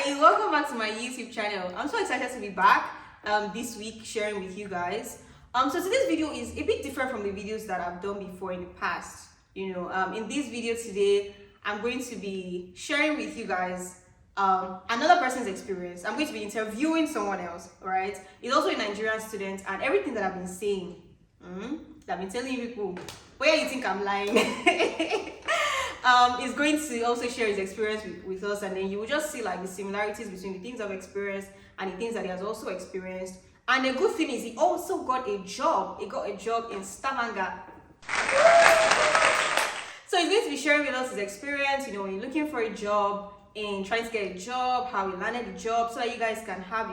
Hi, welcome back to my YouTube channel. I'm so excited to be back this week sharing with you guys. So today's video is a bit different from the videos that I've done before in the past. In this video today, I'm going to be sharing with you guys another person's experience. I'm going to be interviewing someone else, right? It's also a Nigerian student, and everything that I've been saying, that I've been telling you people, where you think I'm lying, is going to also share his experience with us, and then you will just see like the similarities between the things I've experienced and the things that he has also experienced. And the good thing is he also got a job. He got a job in Stavanger. So he's going to be sharing with us his experience, when you're looking for a job and trying to get a job, how he landed the job, so that you guys can have,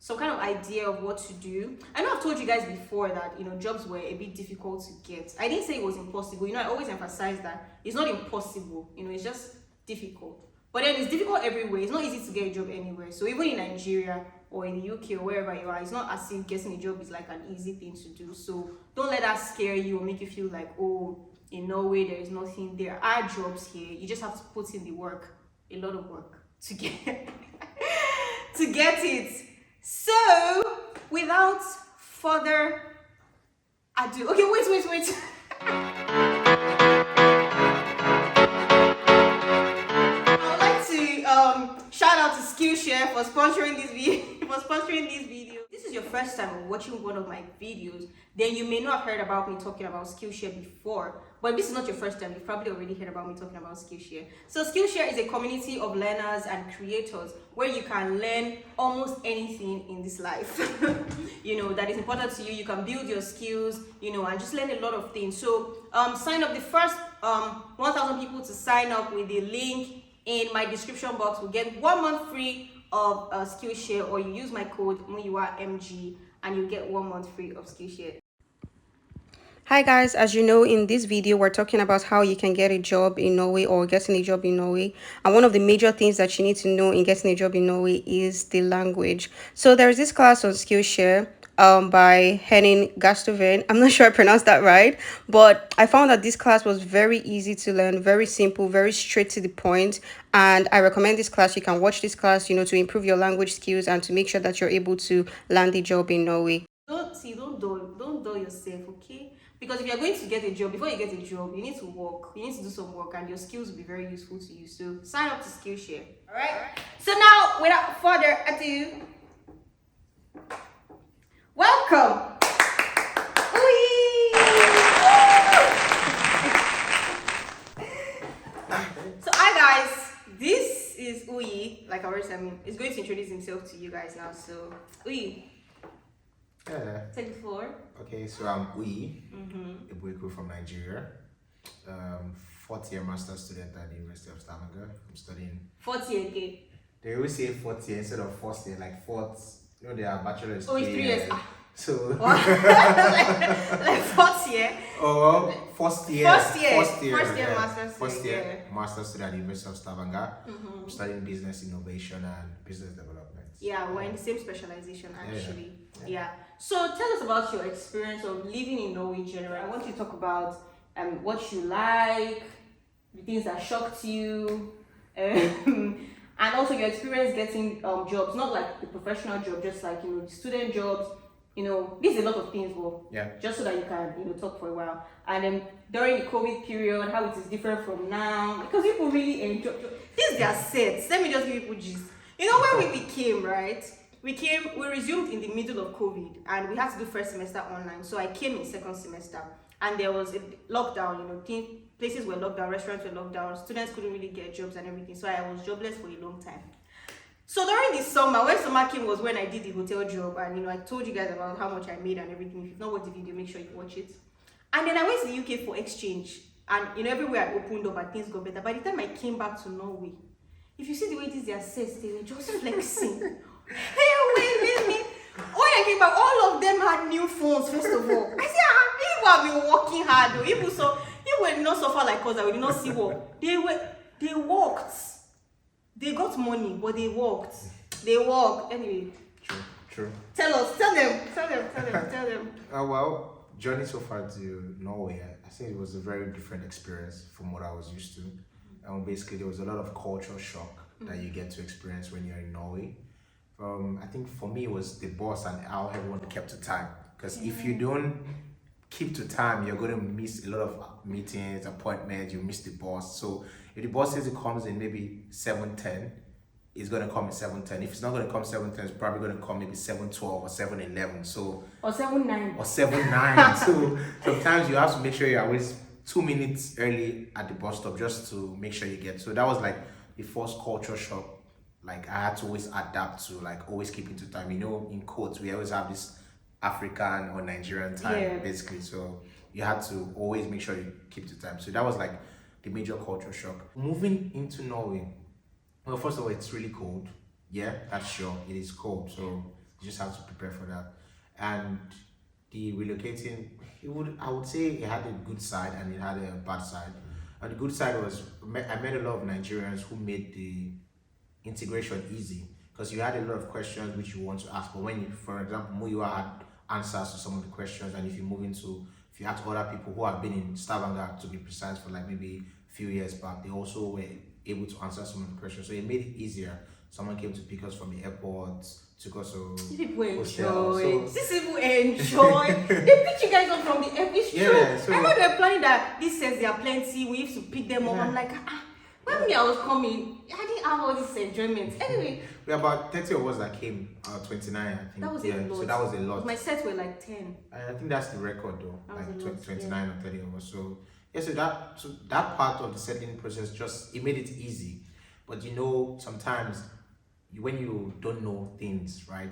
some kind of idea of what to do. I know I've told you guys before that, jobs were a bit difficult to get. I didn't say it was impossible. I always emphasize that it's not impossible, it's just difficult. But then it's difficult everywhere. It's not easy to get a job anywhere. So even in Nigeria or in the UK or wherever you are, it's not as if getting a job is like an easy thing to do. So don't let that scare you or make you feel like, oh, in Norway there is nothing. There are jobs here. You just have to put in the work, a lot of work to get to get it. So without further ado, okay, wait. I would like to shout out to Skillshare for sponsoring this video. This is your first time watching one of my videos, then you may not have heard about me talking about Skillshare before. But this is not your first time, you've probably already heard about me talking about Skillshare. So Skillshare is a community of learners and creators where you can learn almost anything in this life, that is important to you. You can build your skills, and just learn a lot of things. So sign up. The first 1,000 people to sign up with the link in my description box will get 1 month free of Skillshare, or you use my code MULTINATIONAL and you get 1 month free of Skillshare. Hi guys, as you know, in this video we're talking about how you can get a job in Norway or getting a job in Norway. And one of the major things that you need to know in getting a job in Norway is the language. So there's this class on Skillshare by Henning Gastoven. I'm not sure I pronounced that right, but I found that this class was very easy to learn, very simple, very straight to the point. And I recommend this class. You can watch this class, to improve your language skills and to make sure that you're able to land a job in Norway. Don't dull yourself, okay? Because if you're going to get a job, before you get a job, you need to work. You need to do some work, and your skills will be very useful to you. So sign up to Skillshare. All right. So now, without further ado, welcome. So hi guys, this is Uyi. Like I already said, he's going to introduce himself to you guys now. So Uyi. Take the floor. Okay, so I'm Uyi, a boyko from Nigeria. Fourth year master student at the University of Stavanger. I'm studying. Fourth year, okay. They always say fourth year instead of first year, like fourth. They are bachelor's. Oh, it's 3 years. So like fourth year. Oh, first year master student at the University of Stavanger. I'm studying business innovation and business development. Yeah, we're in the same specialization actually. Yeah. So tell us about your experience of living in Norway in general. I want you to talk about what you like, the things that shocked you, and also your experience getting jobs, not like the professional job, just like student jobs. This is a lot of things, but just so that you can talk for a while. And then during the COVID period, how it is different from now, because people really enjoy this. Their sets. Let me just give people gist. When we became, right? We resumed in the middle of COVID, and we had to do first semester online. So I came in second semester, and there was a lockdown. Places were locked down, restaurants were locked down, students couldn't really get jobs and everything. So I was jobless for a long time. So during the summer, when summer came was when I did the hotel job, and I told you guys about how much I made and everything. If you've not watched the video, make sure you watch it. And then I went to the UK for exchange, and everywhere I opened up and things got better. By the time I came back to Norway, if you see the way these are says, they were just flexing. Hey, wait. When I came back, all of them had new phones, first of all. I said, people have been working hard though. You will not suffer like us, we did not see work. They worked. They got money, but they worked. Anyway. True. Tell them. Well, journey so far to Norway, I think it was a very different experience from what I was used to. And basically, there was a lot of culture shock that you get to experience when you're in Norway. I think for me it was the boss and how everyone kept to time. Because if you don't keep to time, you're going to miss a lot of meetings, appointments. You miss the boss. So if the boss says it comes in maybe 7:10, it's going to come at 7:10. If it's not going to come 7:10, it's probably going to come maybe 7:12 or 7:11. So or 7:09 or 7:09. So sometimes you have to make sure you're always 2 minutes early at the bus stop just to make sure you get. So that was like the first culture shock. Like I had to always adapt to like always keeping to time. You know, in quotes, we always have this African or Nigerian time basically. So you had to always make sure you keep to time. So that was like the major culture shock. Moving into Norway, well, first of all, it's really cold. Yeah, that's sure. It is cold. So you just have to prepare for that. And the relocating, I would say it had a good side and it had a bad side. And the good side was I met a lot of Nigerians who made the integration easy, because you had a lot of questions which you want to ask, but when you, for example, Muyiwa had answers to some of the questions, and if you ask other people who have been in Stavanger, to be precise, for like maybe a few years back, they also were able to answer some of the questions, so it made it easier. Someone came to pick us from the airport, took us to people hostel. enjoy. These people enjoy. They pick you guys up from the airport. It's true. So, I know they're planning that. This says they are plenty. We used to pick them up. I'm like, when I was coming, I didn't have all this enjoyment. Anyway, we had about 30 of us that came. 29, I think. That was a lot. So that was a lot. My sets were like 10. I think that's the record though, like 29 or 30 of us. So yeah, so that part of the settling process it made it easy. But you know, sometimes when you don't know things, right?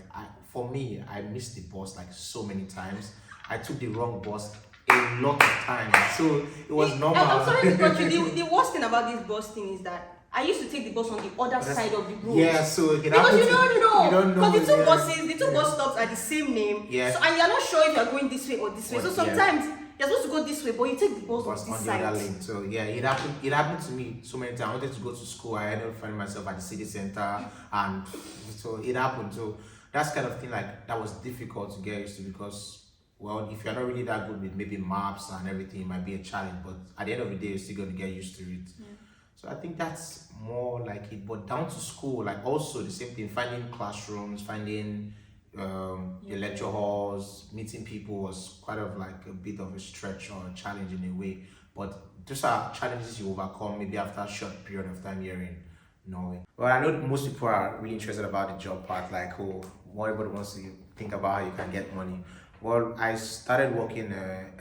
For me, I missed the bus like so many times. I took the wrong bus a lot of times, so it was normal. I'm sorry to cut you. The worst thing about this bus thing is that I used to take the bus on the other side of the road. Yeah, so because you don't know. Because the two bus stops are the same name. Yeah. So, and you're not sure if you're going this way or this way. So sometimes you're supposed to go this way, but you take the bus on this side. Other lane. So yeah, it happened to me so many times. I wanted to go to school. I ended up finding myself at the city center, and so it happened. So that's kind of thing like that was difficult to get used to, because well, if you're not really that good with maybe maps and everything, it might be a challenge. But at the end of the day, you're still going to get used to it. Yeah. So I think that's more like it. But down to school, like also the same thing, finding classrooms, finding the lecture halls, meeting people was quite of like a bit of a stretch or a challenge in a way. But those are challenges you overcome maybe after a short period of time here in Norway. Well, I know most people are really interested about the job part, like everybody wants to think about how you can get money. Well, I started working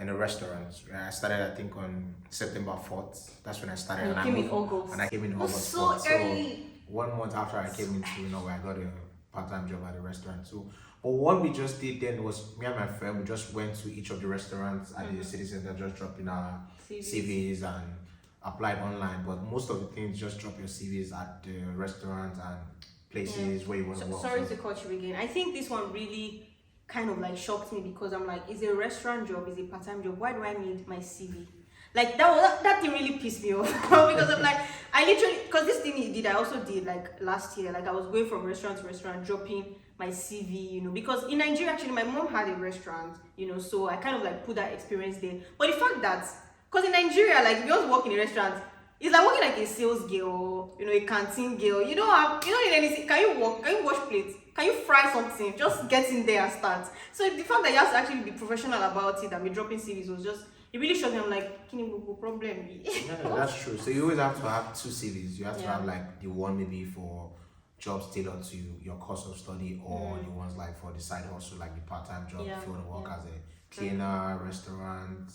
in a restaurant. I started, I think, on September 4th. That's when I started. And you came in August. And I came in August. So early. So 1 month after I came into Norway, I got a part-time job at a restaurant. So, but what we just did then was, me and my friend, we just went to each of the restaurants at the city center, just dropping our CVs and applied online. But most of the things, just drop your CVs at the restaurants and places where you want to work. Sorry to cut you again. I think this one really kind of like shocked me, because I'm like, is it a restaurant job, is it a part-time job, why do I need my CV? Like that thing really pissed me off. Because I'm like, I literally, because this thing he did, I also did like last year. Like I was going from restaurant to restaurant, dropping my CV, you know, because in Nigeria actually my mom had a restaurant, you know, so I kind of like put that experience there. But the fact that, because in Nigeria, like if you just work in a restaurant, it's like working like a sales girl, you know, a canteen girl. You don't need anything. Can you wash plates? Can you fry something? Just get in there and start. So the fact that you have to actually be professional about it and be dropping CVs was just, it really shocked me. I'm like, can you problem? Yeah, that's true. So you always have to have 2 CVs. You have to have like the one maybe for jobs tailored to your course of study, or the ones like for the side hustle, like the part-time job. If you want to work as a cleaner, restaurant,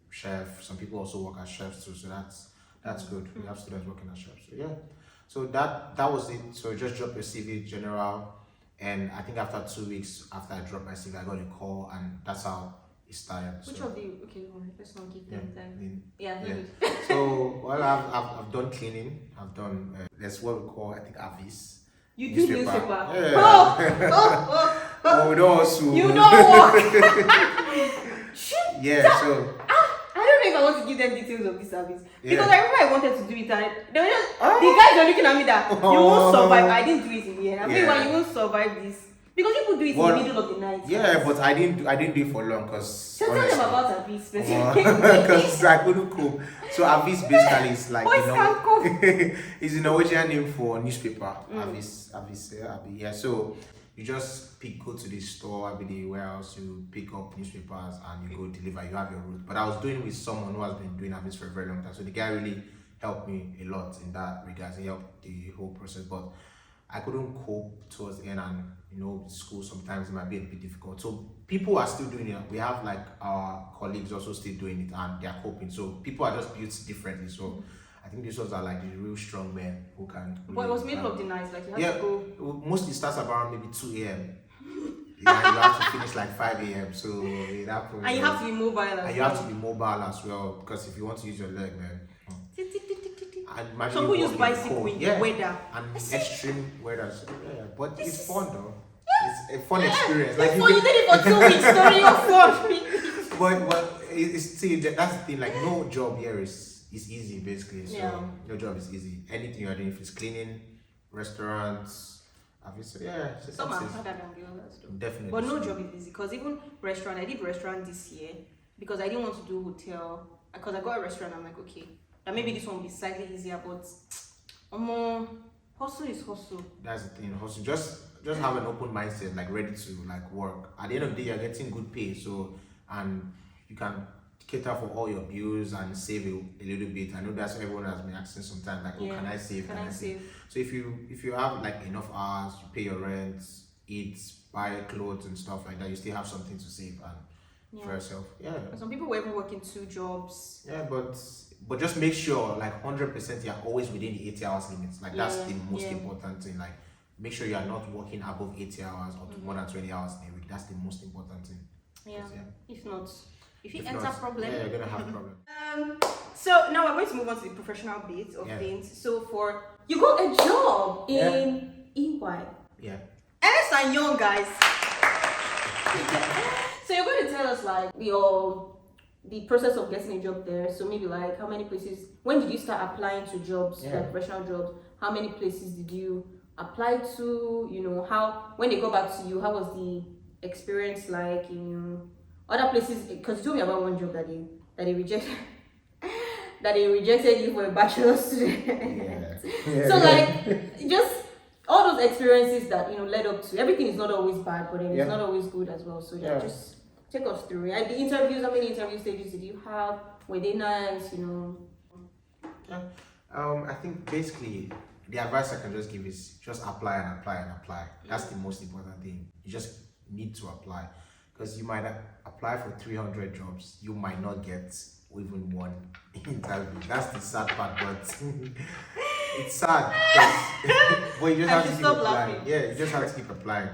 chef. Some people also work as chefs too. So that's good. We have students working as chefs. So yeah. So that was it. So just drop your CV general. And I think after 2 weeks after I dropped my CV, I got a call, and that's how it started. Which of the let's not give them time. Yeah. So well, I've done cleaning. I've done that's what we call, I think, avis. You do newspaper. Yeah. Oh, we don't also. You don't work. Yeah. So. I don't know if I want to give them details of this service, because I remember I wanted to do it, and they were just, the guys were looking at me that you won't survive. I didn't do it in the end. I mean, you won't survive this. Because people do it in Well, the middle of the night. Yeah, but I didn't do it for long because So tell them about Avis because I couldn't cope. So Avis basically is like Boys can't cope. it's a Norwegian name for newspaper. Avis, Abi. Yeah. So you just go to the store, the warehouse, you pick up newspapers and you go deliver. You have your route. But I was doing it with someone who has been doing Avis for a very long time. So the guy really helped me a lot in that regard. He helped the whole process, but I couldn't cope towards the end, and school sometimes it might be a bit difficult. So people are still doing it. We have like our colleagues also still doing it, and they are coping. So people are just built differently. So I think these ones are like the real strong men who can. Really, but it was middle of the night, like you have to go. Mostly starts around maybe 2 a.m. Yeah, you have to finish like 5 a.m. So that point. And you have to be mobile as well. And you have to be mobile as well, because if you want to use your leg, man. Some people use bicycle in the weather. And extreme weather. Yeah, but it's fun though. It's a fun experience. Like you did it for 2 weeks, so you're fun. But that's the thing. Like no job here is easy basically. So no job is easy. Anything you're doing, if it's cleaning, restaurants, obviously, some are harder than the others though. Definitely. But no job is easy, because even restaurant, I did restaurant this year because I didn't want to do hotel, because I got a restaurant. I'm like, okay, and maybe this one will be slightly easier, but hustle is hustle. That's the thing. Hustle. Just have an open mindset, like ready to like work. At the end of the day, you're getting good pay, so and you can cater for all your bills and save a little bit. I know that's what everyone has been asking sometimes, like, can I save? Can I save? So if you have like enough hours, you pay your rent, eat, buy clothes and stuff like that, you still have something to save and for yourself. Yeah. Some people were even working 2 jobs. Yeah, but just make sure like 100% you're always within the 80 hours limits. Like that's the most important thing. Like make sure you are not working above 80 hours or more than 20 hours in a week. That's the most important thing. Yeah. If not, if you enter problem, you're gonna have a problem. So now we're going to move on to the professional bit of things. So you got a job in inquires. Yeah. Ernest and Young, guys. So you're going to tell us like the process of getting a job there. So maybe like how many places, when did you start applying to jobs, like professional jobs? How many places did you apply to? How, when they go back to you, how was the experience like in other places? Because you told me about one job that they rejected. That they rejected you for a bachelor student. So like just all those experiences that led up to, everything is not always bad, but it's not always good as well. So just take us through it. The interviews, how many interview stages did you have? Were they nice? I think basically the advice I can just give is just apply and apply and apply. That's the most important thing. You just need to apply, because you might apply for 300 jobs, you might not get even one interview. That's the sad part, but it's sad. But you just have to keep applying. Laughing. Yeah, you just have to keep applying.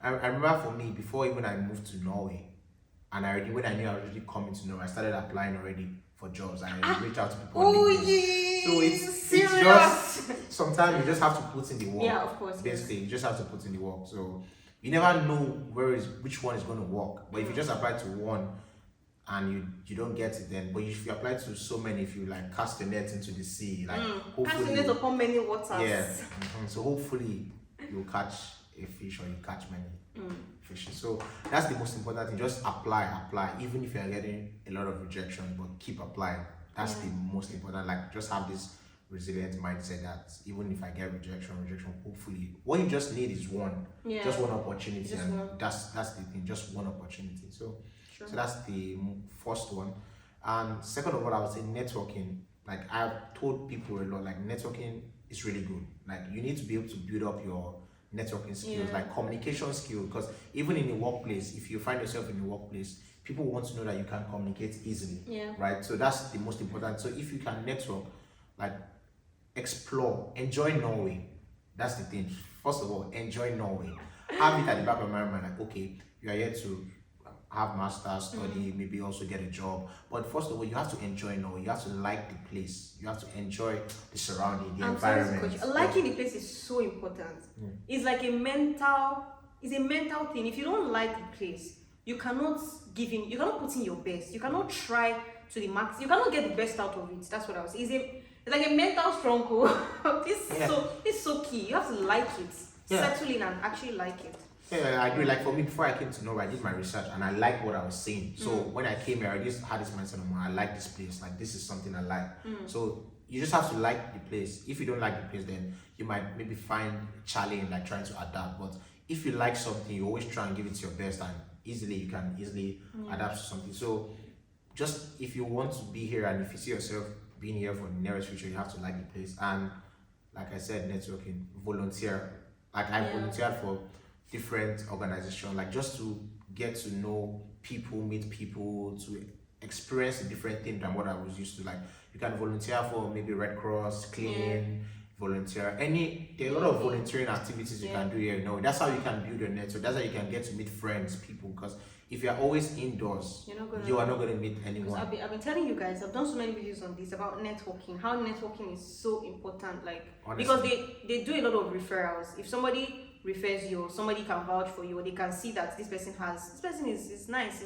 I remember for me, before even I moved to Norway, and when I knew I was really coming to Norway, I started applying already for jobs. I reached out to people on LinkedIn. So it's just sometimes you just have to put in the work. Yeah, of course. Basically, you just have to put in the work. So you never know which one is going to work. But if you just apply to one and you don't get it, then if you apply to so many, if you like cast your net into the sea, like hopefully cast your net upon many waters. Yeah. So hopefully you'll catch a fish, or you catch many fishes. So that's the most important thing. Just apply. Even if you're getting a lot of rejection, but keep applying. That's the most important. Like just have this resilient mindset that even if I get rejection, hopefully what you just need is just one opportunity, that's the thing, just one opportunity. So that's the first one. And second of all, I would say networking. Like I've told people a lot, like networking is really good. Like you need to be able to build up your networking skills, like communication skills, because even in the workplace, if you find yourself in the workplace, people want to know that you can communicate easily, right? So that's the most important. So if you can network, like explore, enjoy Norway. That's the thing. First of all, enjoy Norway. Have it at the back of my mind, like, okay, you are here to have master's, study, maybe also get a job. But first of all, you have to enjoy Norway. You have to like the place. You have to enjoy the surrounding, the environment. Liking the place is so important. It's like a mental thing. If you don't like the place, you cannot put in your best. You cannot try to the max. You cannot get the best out of it. That's what I was saying. It's like a mental stronghold. It's so key. You have to like it. Settle in and actually like it. Yeah, I agree. Like for me, before I came to Norway, I did my research and I liked what I was seeing. So when I came here, I just had this mindset of, I like this place. Like this is something I like. So you just have to like the place. If you don't like the place, then you might maybe find a challenge like trying to adapt. But if you like something, you always try and give it your best, and you can easily adapt to something. So just if you want to be here and if you see yourself being here for the nearest future, you have to like the place. And like I said, networking, volunteer. Like I volunteered for different organizations, like just to get to know people, meet people, to experience a different thing than what I was used to. Like you can volunteer for maybe Red Cross, cleaning, volunteer. There are a lot of volunteering activities you can do here. That's how you can build your network. That's how you can get to meet friends, people. Because if you're always indoors, you are not going to meet anyone. I've been telling you guys, I've done so many videos on this about networking, how networking is so important. Like, honestly, because they do a lot of referrals. If somebody refers you, or somebody can vouch for you, or they can see that this person is nice,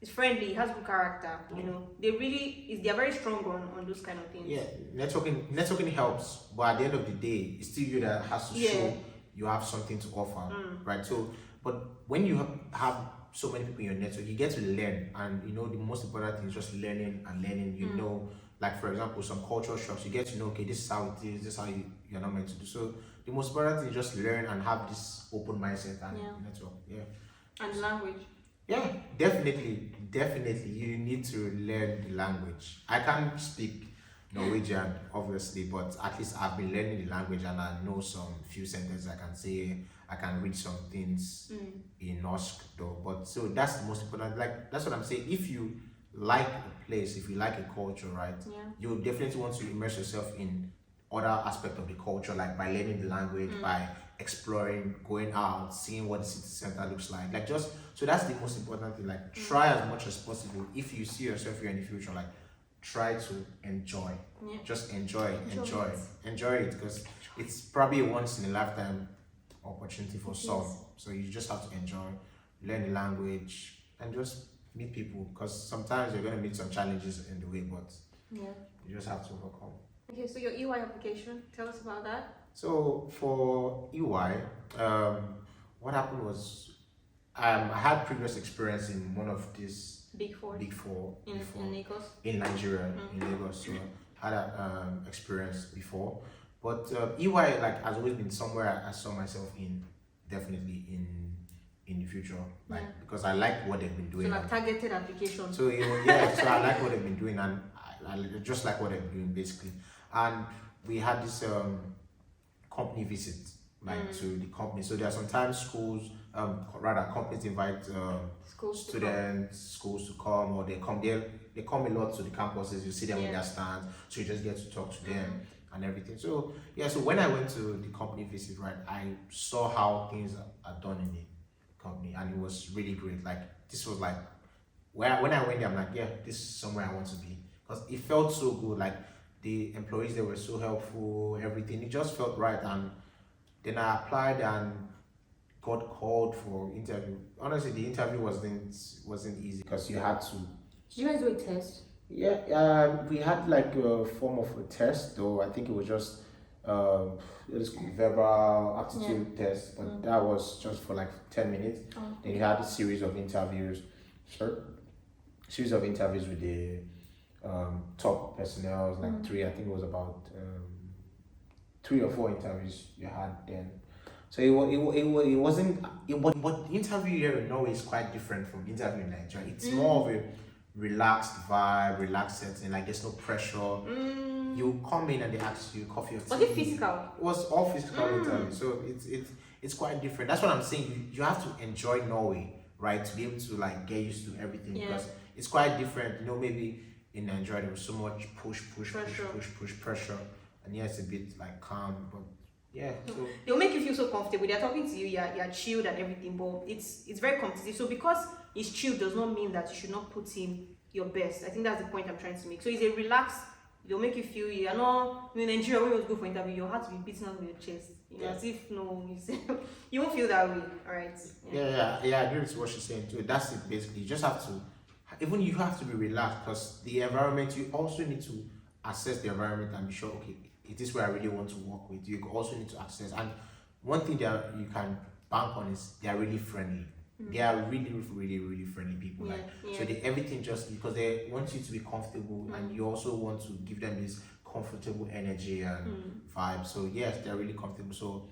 is friendly, has good character. They're very strong on those kind of things. Yeah, networking helps, but at the end of the day, it's still you that has to show you have something to offer, right? So, but when you have so many people in your network, you get to learn, and the most important thing is just learning and learning. Like for example, some cultural shocks, you get to know, okay, this is how it is, this is how you're not meant to do. So the most important thing is just learn and have this open mindset and network. And language. Yeah, definitely. You need to learn the language. I can't speak Norwegian, obviously, but at least I've been learning the language and I know some few sentences I can say. I can read some things in Norsk though. But so that's the most important. Like that's what I'm saying. If you like a place, if you like a culture, right? You definitely want to immerse yourself in other aspects of the culture, like by learning the language, by exploring, going out, seeing what the city center looks like. So that's the most important thing. Like try as much as possible. If you see yourself here in the future, like try to enjoy. Just enjoy it, because it's probably a once in a lifetime opportunity for some. So you just have to enjoy, learn the language, and just meet people, because sometimes you're going to meet some challenges in the way, but you just have to overcome. Okay, so your EY application, tell us about that. So for EY, what happened was I had previous experience in one of these Big Four in Lagos, in Nigeria, in Lagos. So I had experience before, but EY like has always been somewhere I saw myself in, definitely in the future, like because I like what they've been doing. So like targeted application. So so I like what they've been doing, and I just like what they're doing basically. And we had this company visit, like to the company. So there are sometimes companies invite schools to come, or they come there. They come a lot to the campuses. You see them in their stands, so you just get to talk to them and everything. So so when I went to the company visit, right, I saw how things are done in the company, and it was really great. Like this was like when I went there, I'm like, this is somewhere I want to be, because it felt so good. Like the employees, they were so helpful, everything, it just felt right. And then I applied and got called for interview. Honestly, the interview wasn't easy, because you had to. Did you guys do a test? We had like a form of a test, though. I think it was just it was verbal aptitude test, but that was just for like 10 minutes. Then you had a series of interviews with the top personnel, like three. I think it was about 3 or 4 interviews you had then. So it wasn't. But the interview here in Norway is quite different from the interview in Nigeria. It's more of a relaxed vibe, relaxed setting. Like there's no pressure. You come in and they ask you coffee or tea. Was it physical? It was all physical interview. So it's quite different. That's what I'm saying. You have to enjoy Norway, right, to be able to like get used to everything, because it's quite different. Maybe in Nigeria there was so much push pressure, and it's a bit like calm, but so they'll make you feel so comfortable. They're talking to you, you're chilled and everything, but it's very competitive. So because it's chilled does not mean that you should not put in your best. I think that's the point I'm trying to make. So it's a relaxed. They'll make you feel you're not in Nigeria. When you go for interview, your heart will be beating out of your chest, as if you won't feel that way. All right. I agree with what she's saying too. That's it basically. You just have to, even you have to be relaxed, because the environment, you also need to assess the environment and be sure, okay, it is where I really want to work with. You also need to access. And one thing that you can bank on is they are really friendly. They are really, really, really friendly people. So they everything just because they want you to be comfortable, and you also want to give them this comfortable energy and vibe. So yes, they're really comfortable. So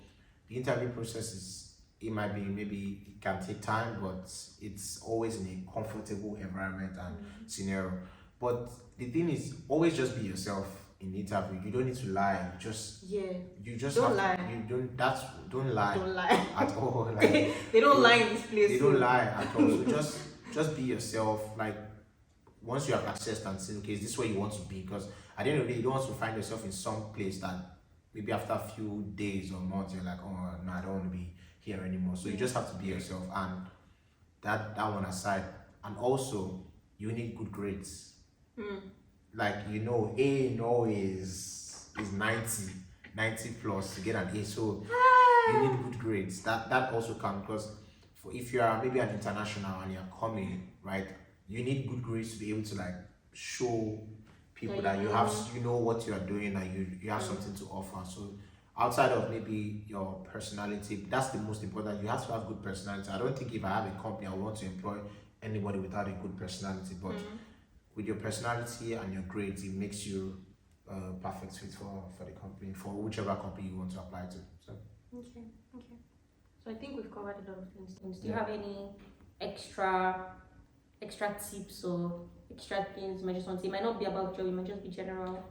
the interview process is, it might be, maybe it can take time, but it's always in a comfortable environment and scenario. But the thing is, always just be yourself in the interview. You don't need to lie. You just don't have lie. To, you don't lie. Don't lie At all. Like, they don't lie in this place. They don't lie at all. So just be yourself. Like, once you have accessed and say, okay, is this where you want to be? Because at the end of the day, you don't want to find yourself in some place that maybe after a few days or months you're like, oh no, I don't want to be here anymore. So you just have to be yourself. And that one aside, and also you need good grades. Like, A in Norway is 90 plus to get an A. So you need good grades. That also counts, because if you are maybe an international and you're coming, right, you need good grades to be able to like show people that you have, what you are doing, and you have something to offer. So outside of maybe your personality, that's the most important. You have to have good personality. I don't think if I have a company, I want to employ anybody without a good personality, but with your personality and your grades, it makes you perfect fit for the company, for whichever company you want to apply to. So okay. So I think we've covered a lot of things. Do you have any extra tips or extra things you might just want to say? It might not be about job, it might just be general.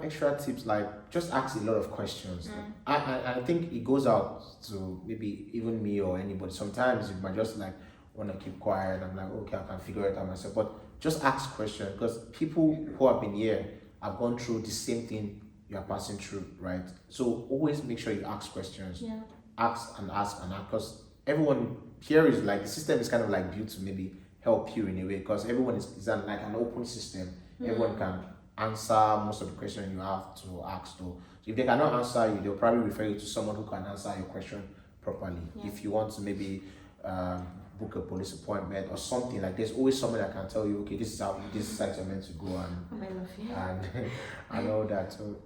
Extra tips, like just ask a lot of questions. I think it goes out to maybe even me or anybody. Sometimes you might just like want to keep quiet. I'm like, okay, I can figure it out myself. But just ask questions, because people who have been here have gone through the same thing you are passing through, right? So always make sure you ask questions. Ask, because everyone here is like, the system is kind of like built to maybe help you in a way, because everyone is like an open system. Everyone can answer most of the questions you have to ask. So if they cannot answer you, they'll probably refer you to someone who can answer your question properly. If you want to maybe book a police appointment or something, like there's always someone that can tell you, okay, this is how you're meant to go, and all that. So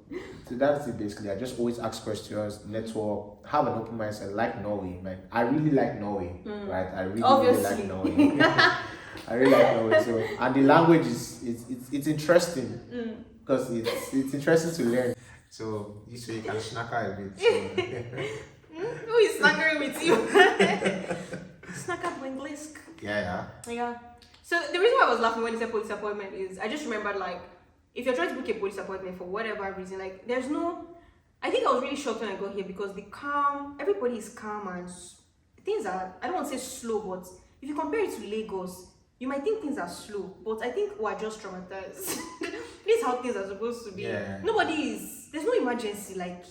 that's it basically. I just always ask questions, network, have an open mindset. Like Norway, man. I really like Norway, right? I really like Norway. I really like Norway. So, and the language it's interesting, because it's interesting to learn. So this way you can snacker a bit. So. Who is snackering with you? Snacker to English. Yeah. So the reason why I was laughing when you said police appointment is I just remembered, like, if you're trying to book a police appointment for whatever reason, like, there's no. I think I was really shocked when I got here, because everybody is calm, and things are, I don't want to say slow, but if you compare it to Lagos, you might think things are slow, but I think we're just traumatized. This is how things are supposed to be. There's no emergency, like,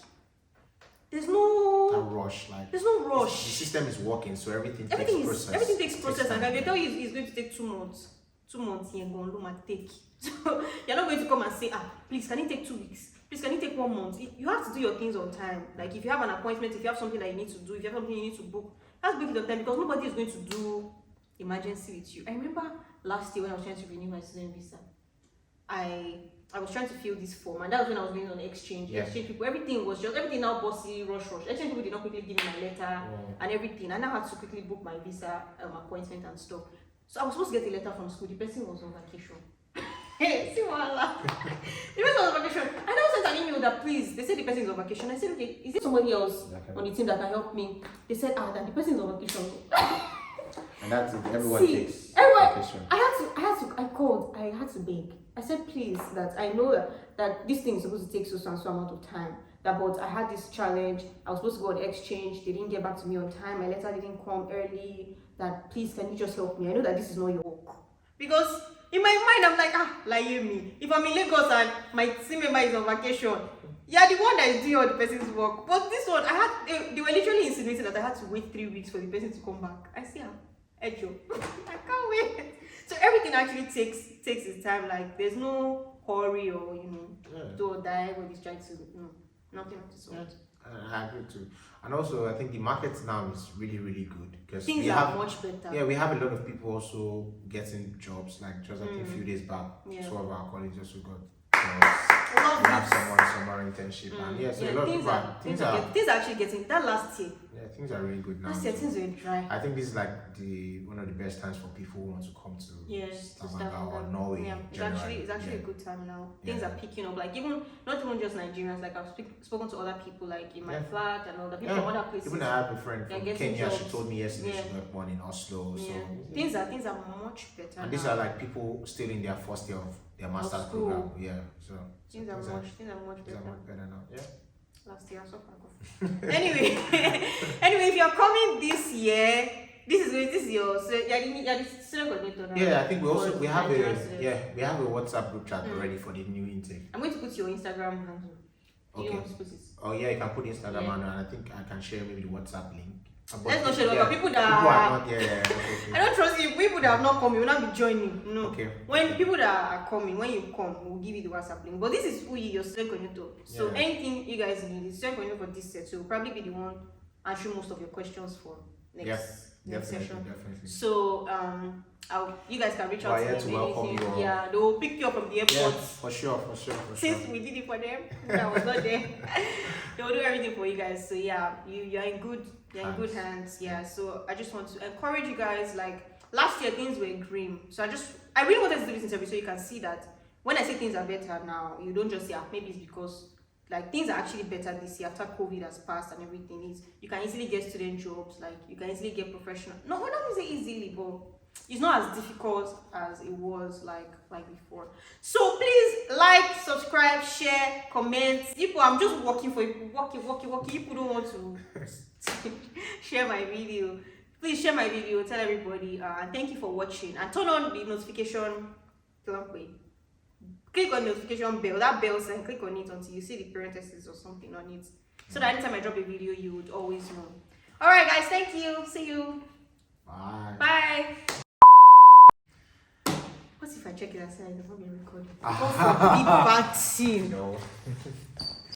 there's no rush, like there's no rush. The system is working, so everything takes process, and they tell you it's going to take 2 months. 2 months here, go on take. So you're not going to come and say, please, can it take 2 weeks? Please, can it take 1 month? You have to do your things on time. Like, if you have an appointment, if you have something that you need to do, if you have something you need to book, that's book it on time, because nobody is going to do emergency with you. I remember last year when I was trying to renew my student visa, I was trying to fill this form, and that was when I was going on exchange people. Everything now bossy, rush. Exchange people did not quickly give me my letter and everything. I now had to quickly book my visa appointment and stuff. So I was supposed to get a letter from school. The person was on vacation. Hey, see what? The person was on vacation. I now sent an email that, please, they said the person is on vacation. I said, okay, is there somebody else on the team that can help me? They said, that the person is on vacation. And that's it. Everyone takes vacation. I called. I had to beg. I said, please, that I know that this thing is supposed to take so amount of time. But I had this challenge. I was supposed to go on exchange. They didn't get back to me on time. My letter didn't come early. That, please, can you just help me? I know that this is not your work. Because in my mind, I'm like, lie me. If I'm in Lagos and my team member is on vacation, you're the one that is doing all the person's work. But this one, they were literally insinuating that I had to wait 3 weeks for the person to come back. I see her. Ejo. I can't wait. So everything actually takes its time. Like, there's no hurry or do or die. Everybody's trying to nothing of the sort. I agree too. And also, I think the market now is really, really good, because things are much better. Yeah, we have a lot of people also getting jobs. Like, just I think a few days back, 2 of our colleagues also got jobs. COVID. have summer internship, and yeah, so a lot of people things are actually getting that last year. Yeah, things are really good now. Last year things were dry. I think this is like one of the best times for people who want to come to Stavanger or Norway. Yeah, it's actually a good time now. Things are picking up. Like not even just Nigerians. Like I've spoken to other people like in my flat and all the people from other places. Even I have a friend from Kenya. She told me yesterday she got one in Oslo. Yeah. So things are much better. And these are like people still in their first year of their master's program. Yeah, so things are much better now. Yeah. Last year, so far. Anyway, if you're coming this year, this is your you're the student coordinator now. Yeah, I think we have a WhatsApp group chat already for the new intake. I'm going to put your Instagram handle. Okay. You want to put it? Oh yeah, you can put Instagram handle, and I think I can share maybe the WhatsApp link. Let's not share it, people that are not. Okay. I don't trust you. People that have not come, you will not be joining. No. Okay. When people that are coming, when you come, we'll give you the WhatsApp link. But this is who your student coordinator. So anything you guys need, the student coordinator for this set, so will probably be the one answering most of your questions for next session. Definitely. So you guys can reach out to them. Yeah, they will pick you up from the airport. Yeah, for sure. Since we did it for them, I was not there. They will do everything for you guys. So yeah, you're in good hands. Yeah. So I just want to encourage you guys. Like last year things were grim. So I really wanted to do this interview so you can see that when I say things are better now, you don't just say maybe it's because like things are actually better this year after COVID has passed and everything. You can easily get student jobs, like you can easily get professional. No, we're not gonna say easily, but it's not as difficult as it was like before. So please like, subscribe, share, comment. People, I'm just working for you. Working. People don't want to share my video. Please share my video, tell everybody, and thank you for watching. And turn on the notification. Click on the notification bell, that bell sign, click on it until you see the parentheses or something on it. So that anytime I drop a video, you would always know. Alright guys, thank you. See you. Bye. What if I check it outside? I'm not being recorded. Big bad scene. No.